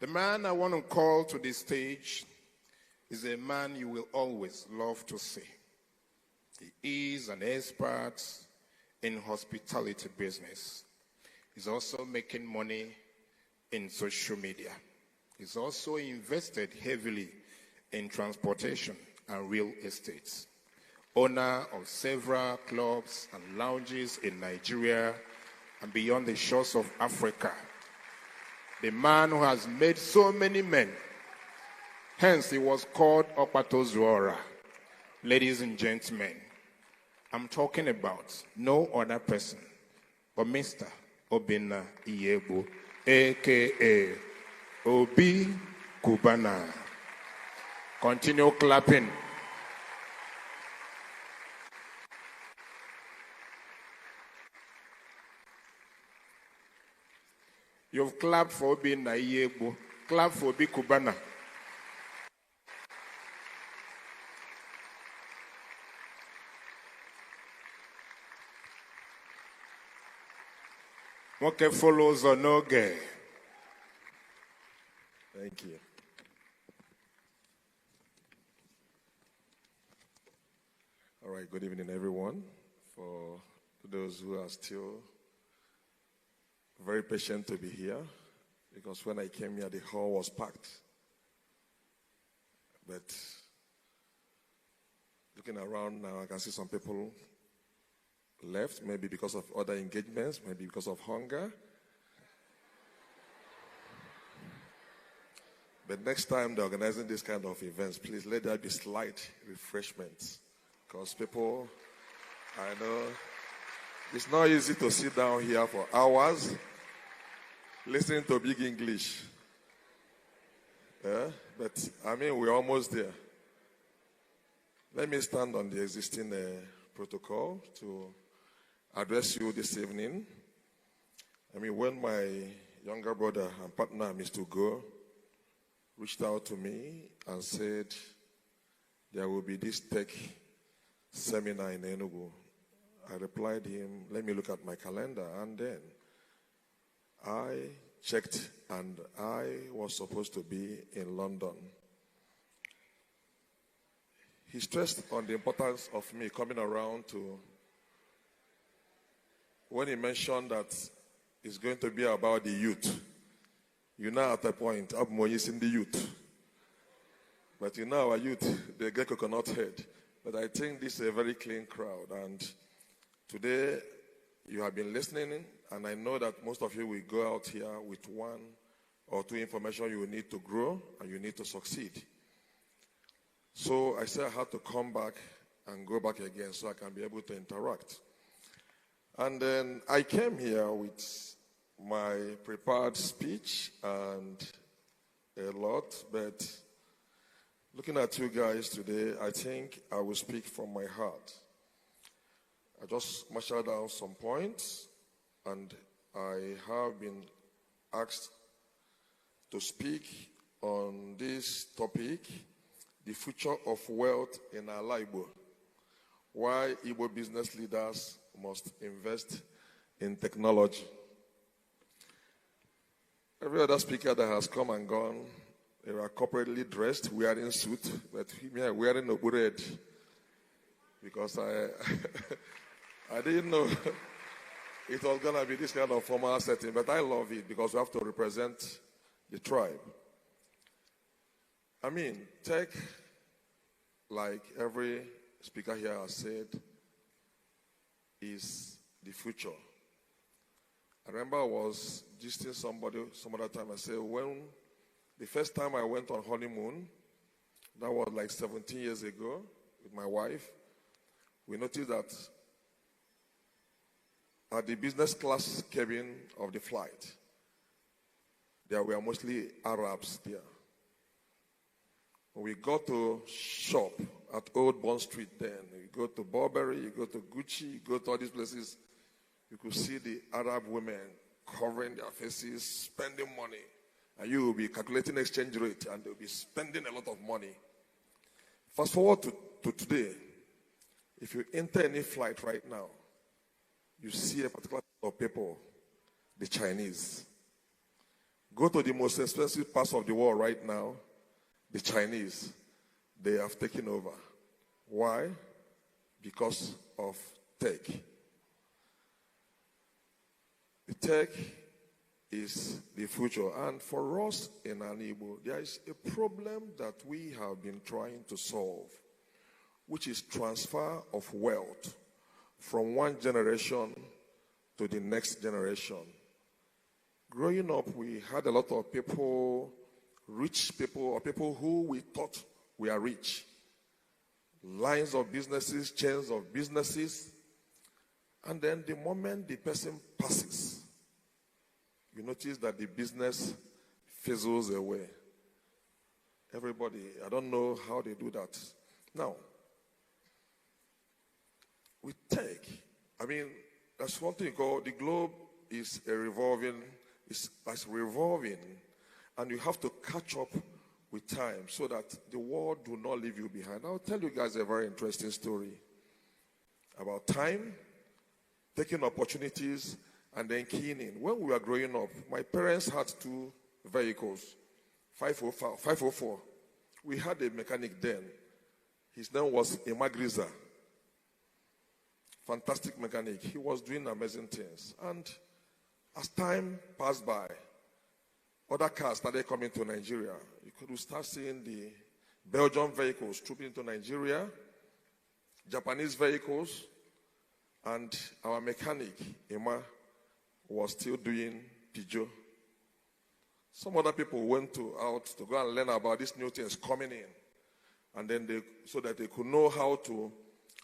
The man I want to call to the stage is a man you will always love to see. He is an expert in hospitality business. He's also making money in social media. He's also invested heavily in transportation and real estate. Owner of several clubs and lounges in Nigeria and beyond the shores of Africa. The man who has made so many men. Hence, he was called Opatozuora. Ladies and gentlemen, I'm talking about no other person but Mr. Obinna Iyebu, a.k.a. Obi Cubana. Continue clapping. You've clapped for Obinna Iyebu. Clap for Obi Cubana. What follows or no gay? Thank you. All right, good evening, everyone. For those who are still very patient to be here, because when I came here, the hall was packed. But looking around now, I can see some people left, maybe because of other engagements, maybe because of hunger. But next time they're organizing this kind of events, please let there be slight refreshments. Because people, I know, it's not easy to sit down here for hours listening to big English. Yeah? But, I mean, we're almost there. Let me stand on the existing protocol to address you this evening. I mean, when my younger brother and partner, Mr. Go, reached out to me and said there will be this tech seminar in Enugu, I replied to him, let me look at my calendar. And then I checked and I was supposed to be in London. He stressed on the importance of me coming around to, when he mentioned that it's going to be about the youth. You know, at a point, Abmo is in the youth. But you know, our youth, they get coconut head. But I think this is a very clean crowd. And today, you have been listening, and I know that most of you will go out here with one or two information you will need to grow and you need to succeed. So I said I had to come back and go back again so I can be able to interact. And then I came here with my prepared speech and a lot, but looking at you guys today, I think I will speak from my heart. I just marshaled down some points, and I have been asked to speak on this topic, the future of wealth in our Igbo. Why Igbo business leaders must invest in technology. Every other speaker that has come and gone, they were corporately dressed, wearing suit, but me, I'm wearing a red because I didn't know it was going to be this kind of formal setting, but I love it because we have to represent the tribe. I mean, tech, like every speaker here has said, is the future. I remember I was gisting somebody some other time. I said, when the first time I went on honeymoon, that was like 17 years ago with my wife, we noticed that at the business class cabin of the flight, there were mostly Arabs there. When we got to shop at Old Bond Street then, you go to Burberry, you go to Gucci, you go to all these places, you could see the Arab women covering their faces, spending money. And you will be calculating exchange rate, and they'll be spending a lot of money. Fast forward to today. If you enter any flight right now, you see a particular type of people, the Chinese. Go to the most expensive parts of the world right now, the Chinese, they have taken over. Why? Because of tech. The tech is the future. And for us in Enugu, there is a problem that we have been trying to solve, which is transfer of wealth from one generation to the next generation. Growing up, we had a lot of people, rich people, or people who we thought were rich. Lines of businesses, chains of businesses. And then the moment the person passes, you notice that the business fizzles away. Everybody, I don't know how they do that. Now, with tech, that's one thing called the globe is revolving, and you have to catch up with time so that the world do not leave you behind. I'll tell you guys a very interesting story about time, taking opportunities, and then keying in. When we were growing up, my parents had 2 vehicles, 504. We had a mechanic then. His name was Emagriza. Fantastic mechanic. He was doing amazing things. And as time passed by, other cars started coming to Nigeria. You could start seeing the Belgian vehicles trooping into Nigeria, Japanese vehicles, and our mechanic, Emma, was still doing Peugeot. Some other people went out to go and learn about these new things coming in, and then so that they could know how to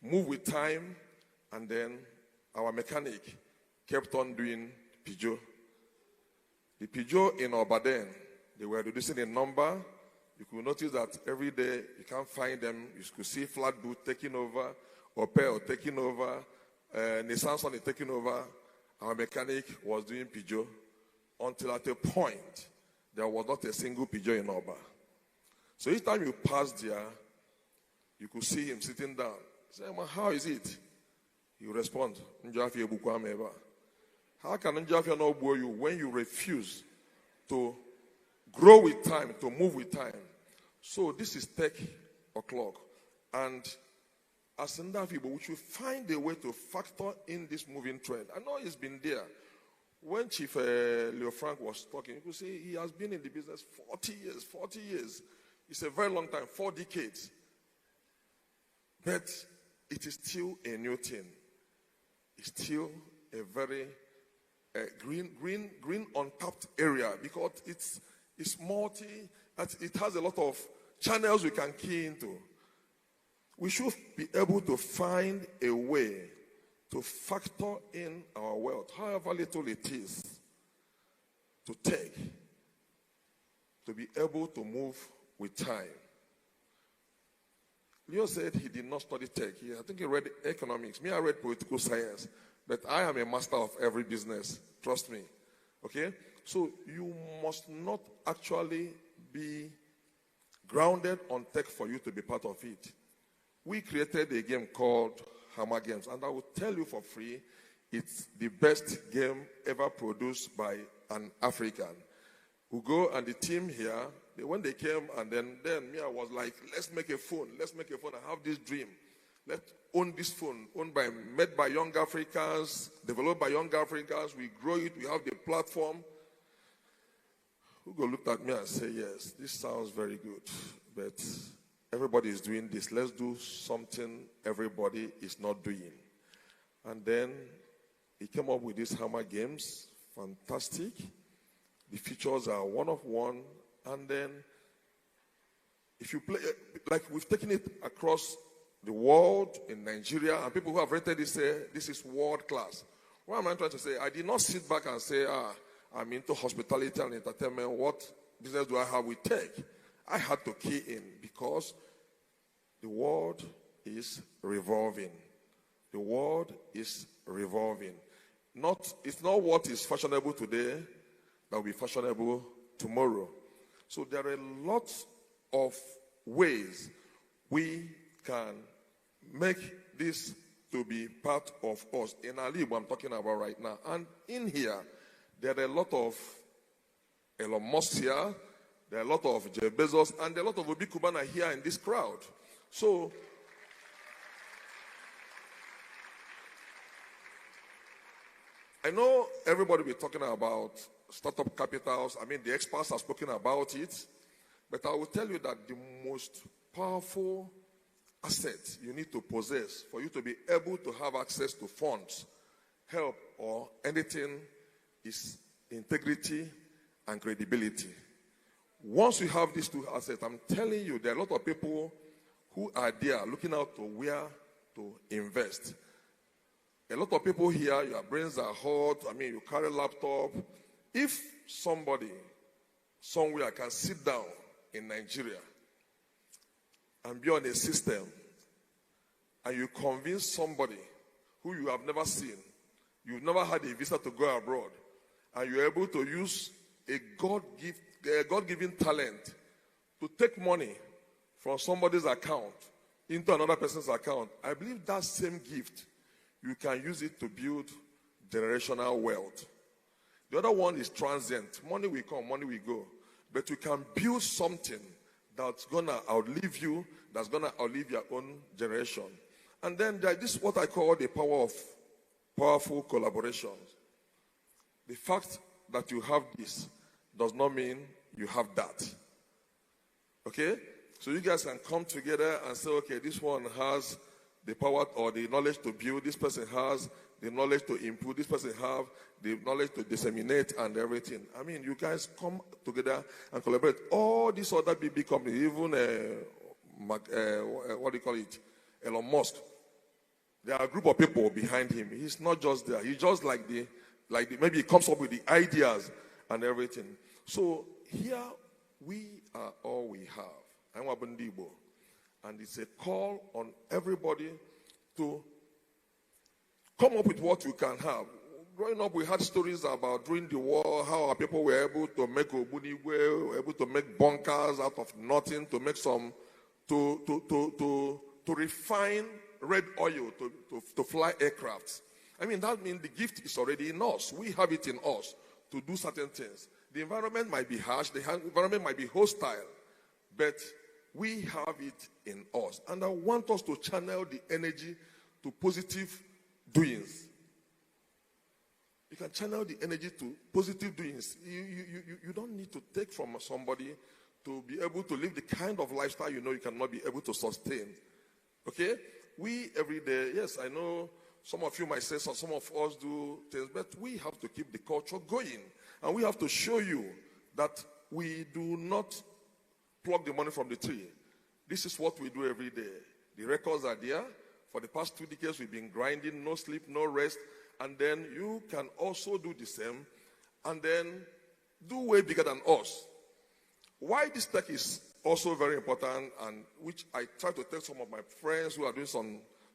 move with time. And then our mechanic kept on doing Peugeot. The Peugeot in Obaden, they were reducing in number. You could notice that every day you can't find them. You could see Flatboot taking over, Opel taking over, Nissan Sunny taking over. Our mechanic was doing Peugeot until at a point there was not a single Peugeot in Oba. So each time you passed there, you could see him sitting down. Say, how is it? You respond, how can Njafia not bore you when you refuse to grow with time, to move with time? So this is tech o'clock. And as Ndafibo, we should find a way to factor in this moving trend. I know it's been there. When Chief Leo Frank was talking, you could say he has been in the business 40 years. It's a very long time, 4 decades. But it is still a new thing. It's still a very green untapped area because it's multi, it has a lot of channels we can key into. We should be able to find a way to factor in our wealth, however little it is, to take, to be able to move with time. Leo said he did not study tech. I think he read economics. Me, I read political science. But I am a master of every business. Trust me. Okay? So you must not actually be grounded on tech for you to be part of it. We created a game called Hammer Games. And I will tell you for free, it's the best game ever produced by an African. Ugo and the team here, when they came, and then me, I was like, let's make a phone. I have this dream. Let's own this phone, made by young Africans, developed by young Africans. We grow it. We have the platform. Ugo looked at me and said, yes, this sounds very good, but everybody is doing this. Let's do something everybody is not doing. And then he came up with these Hammer Games. Fantastic. The features are one of one. And then, if you play, like we've taken it across the world in Nigeria, and people who have rented this say, this is world class. What am I trying to say? I did not sit back and say, I'm into hospitality and entertainment. What business do I have with tech? I had to key in because the world is revolving. The world is revolving. It's not what is fashionable today that will be fashionable tomorrow. So there are lots of ways we can make this to be part of us. In Alib, I'm talking about right now. And in here, there are a lot of Elon Musk here, there are a lot of Jeff Bezos, and there are a lot of Obi Cubana here in this crowd. So, I know everybody will be talking about startup capitals. I mean, the experts have spoken about it. But I will tell you that the most powerful asset you need to possess for you to be able to have access to funds, help, or anything is integrity and credibility. Once you have these two assets, I'm telling you, there are a lot of people who are there looking out to where to invest. A lot of people here, your brains are hot. I mean, you carry a laptop. If somebody somewhere can sit down in Nigeria and be on a system, and you convince somebody who you have never seen, you've never had a visa to go abroad, and you're able to use a God-given talent to take money from somebody's account into another person's account, I believe that same gift, you can use it to build generational wealth. The other one is transient. Money will come, money will go. But you can build something that's going to outlive you, that's going to outlive your own generation. And then there is what I call the power of powerful collaborations. The fact that you have this does not mean you have that. Okay? So you guys can come together and say, okay, this one has the power or the knowledge to build, this person has the knowledge to improve, this person have the knowledge to disseminate and everything. I mean, you guys come together and collaborate. All these other big companies, even what do you call it, Elon Musk, there are a group of people behind him. He's not just there. He's just maybe he comes up with the ideas and everything. So here we are all we have. I'm Wabundibo. And it's a call on everybody to come up with what you can have. Growing up, we had stories about during the war, how our people were able to make Obunigwe, were able to make bunkers out of nothing, to make some, to refine red oil, to fly aircrafts. I mean, that means the gift is already in us. We have it in us to do certain things. The environment might be harsh, the environment might be hostile, but we have it in us. And I want us to channel the energy to positive doings. You can channel the energy to positive doings. You don't need to take from somebody to be able to live the kind of lifestyle you know you cannot be able to sustain. Okay? We every day, yes, I know some of you might say so, some of us do things, but we have to keep the culture going. And we have to show you that we do not pluck the money from the tree. This is what we do every day. The records are there. For the past 2 decades, we've been grinding, no sleep, no rest. And then you can also do the same and then do way bigger than us. Why this tech is also very important, and which I try to tell some of my friends who are doing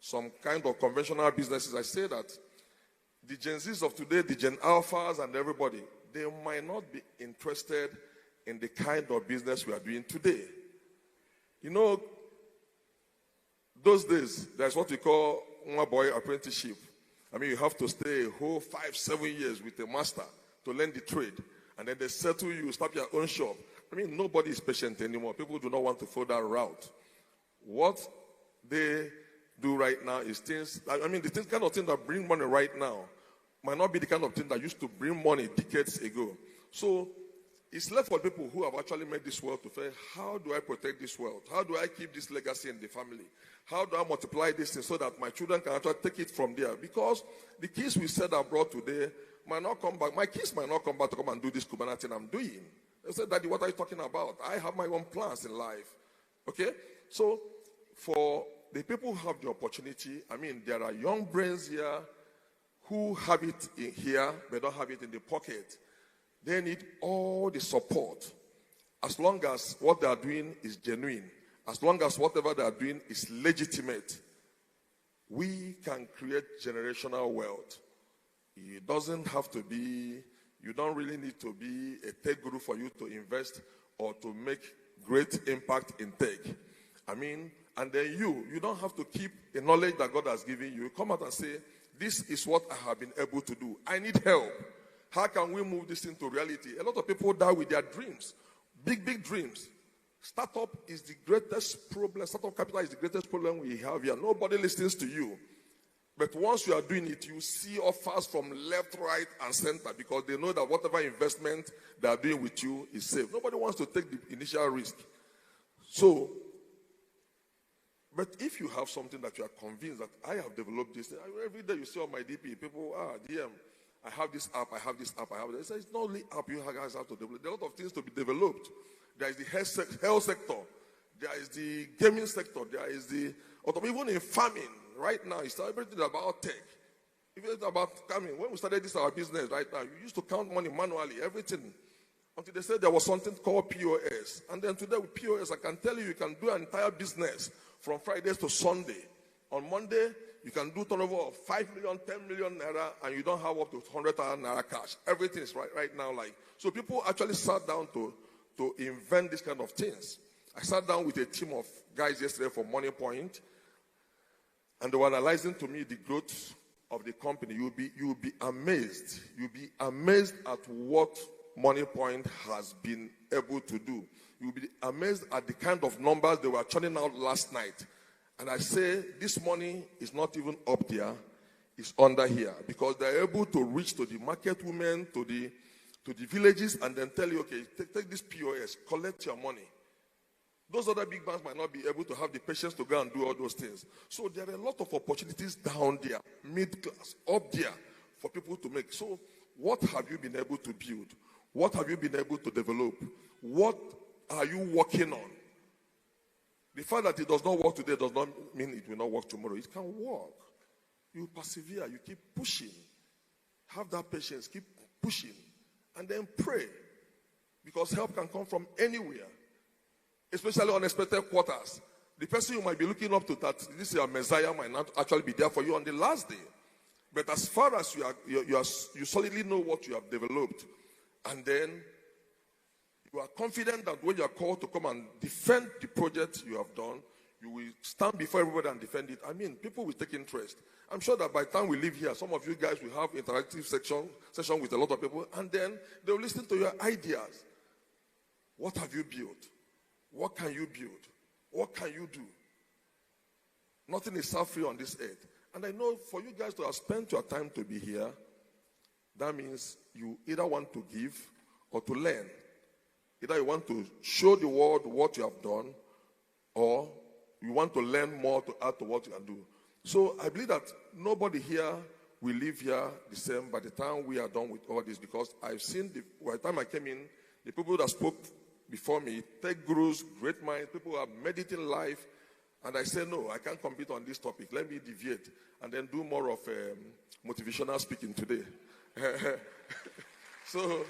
some kind of conventional businesses, I say that the Gen Zs of today, the Gen Alphas and everybody, they might not be interested in the kind of business we are doing today. You know, those days, there's what we call one boy apprenticeship. I mean, you have to stay a whole 5-7 years with a master to learn the trade. And then they settle you, start your own shop. I mean, nobody is patient anymore. People do not want to follow that route. What they do right now is things, I mean, the kind of thing that bring money right now might not be the kind of thing that used to bring money decades ago. So it's left for people who have actually made this world to say, how do I protect this world? How do I keep this legacy in the family? How do I multiply this thing so that my children can actually take it from there? Because the kids we said abroad today might not come back. My kids might not come back to come and do this Cubana thing I'm doing. They said, Daddy, what are you talking about? I have my own plans in life. Okay? So for the people who have the opportunity, I mean, there are young brains here who have it in here, but don't have it in the pocket. They need all the support. As long as what they are doing is genuine, as long as whatever they are doing is legitimate, we can create generational wealth. It doesn't have to be, you don't really need to be a tech guru for you to invest or to make great impact in tech. I mean, and then you don't have to keep the knowledge that God has given you. Come out and say, this is what I have been able to do. I need help. How can we move this into reality? A lot of people die with their dreams, big, big dreams. Startup is the greatest problem. Startup capital is the greatest problem we have here. Nobody listens to you. But once you are doing it, you see offers from left, right, and center because they know that whatever investment they are doing with you is safe. Nobody wants to take the initial risk. So, but if you have something that you are convinced that I have developed this, every day you see on my DP, people, DM, I have this app, I have this app, I have this. It's not only app you guys have to develop. There are a lot of things to be developed. There is the health sector. There is the gaming sector. There is the, even in farming, right now, it's everything about tech. If it's about coming, when we started this our business right now, you used to count money manually, everything. Until they said there was something called POS. And then today with POS, I can tell you can do an entire business from Fridays to Sunday. On Monday, you can do turnover of 5 million, 10 million naira, and you don't have up to 100,000 naira cash. Everything is right now like. So people actually sat down to invent this kind of things. I sat down with a team of guys yesterday from Money Point, and they were analyzing to me the growth of the company. You'll be amazed. You'll be amazed at what Money Point has been able to do. You'll be amazed at the kind of numbers they were churning out last night. And I say this money is not even up there, it's under here. Because they're able to reach to the market women, to the villages, and then tell you, okay, take this POS, collect your money. Those other big banks might not be able to have the patience to go and do all those things. So there are a lot of opportunities down there, mid-class, up there, for people to make. So what have you been able to build? What have you been able to develop? What are you working on? The fact that it does not work today does not mean it will not work tomorrow. It can work. You persevere. You keep pushing. Have that patience. Keep pushing. And then pray. Because help can come from anywhere. Especially unexpected quarters. The person you might be looking up to that this your Messiah might not actually be there for you on the last day. But as far as you solidly know what you have developed, and then you are confident that when you are called to come and defend the project you have done, you will stand before everybody and defend it. I mean, people will take interest. I'm sure that by the time we leave here, some of you guys will have interactive session with a lot of people, and then they will listen to your ideas. What have you built? What can you build? What can you do? Nothing is free on this earth. And I know for you guys to have spent your time to be here, that means you either want to give or to learn. Either you want to show the world what you have done, or you want to learn more to add to what you can do. So I believe that nobody here will leave here the same by the time we are done with all this, because I've seen, by the time I came in, the people that spoke before me, tech gurus, great minds, people who have made it in life, and I said, no, I can't compete on this topic. Let me deviate and then do more of motivational speaking today. So,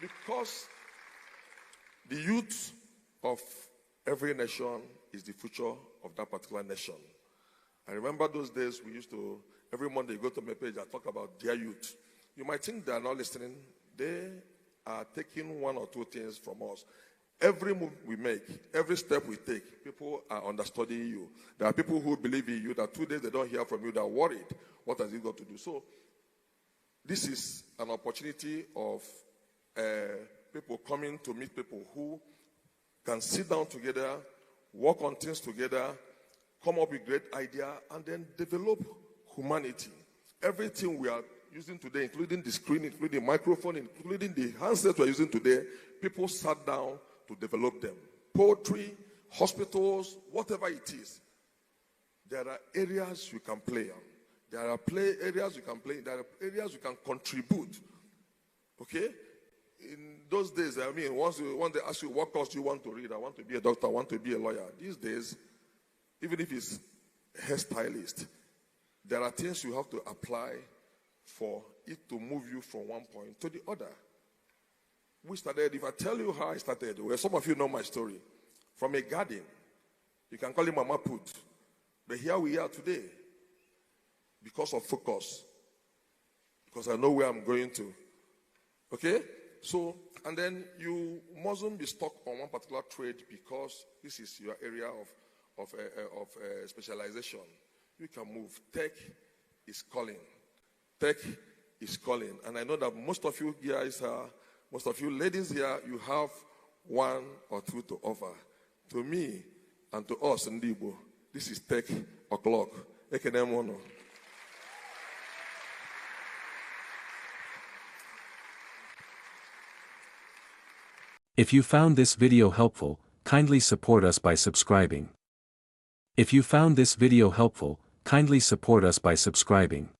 because the youth of every nation is the future of that particular nation. I remember those days we used to, every Monday go to my page, I talk about their youth. You might think they are not listening. They are taking one or two things from us. Every move we make, every step we take, people are understudying you. There are people who believe in you that 2 days they don't hear from you, they are worried. What has he got to do? So, this is an opportunity of people coming to meet people who can sit down together, work on things together, come up with great idea, and then develop humanity. Everything we are using today, including the screen, including the microphone, including the handsets we are using today, people sat down to develop them. Poetry, hospitals, whatever it is. There are areas you can play on. There are areas you can play. There are areas you can contribute. Okay? In those days, I mean, once they ask you what course you want to read, I want to be a doctor, I want to be a lawyer. These days, even if it's a hairstylist, there are things you have to apply for it to move you from one point to the other. We started, if I tell you how I started, well, some of you know my story. From a garden, you can call it Mama Put. But here we are today because of focus. Because I know where I'm going to. Okay? So, and then you mustn't be stuck on one particular trade because this is your area of specialization. You can move. Tech is calling. Tech is calling. And I know that most of you guys most of you ladies here, you have one or two to offer. To me and to us in Igbo, this is tech o'clock. If you found this video helpful, kindly support us by subscribing. If you found this video helpful, kindly support us by subscribing.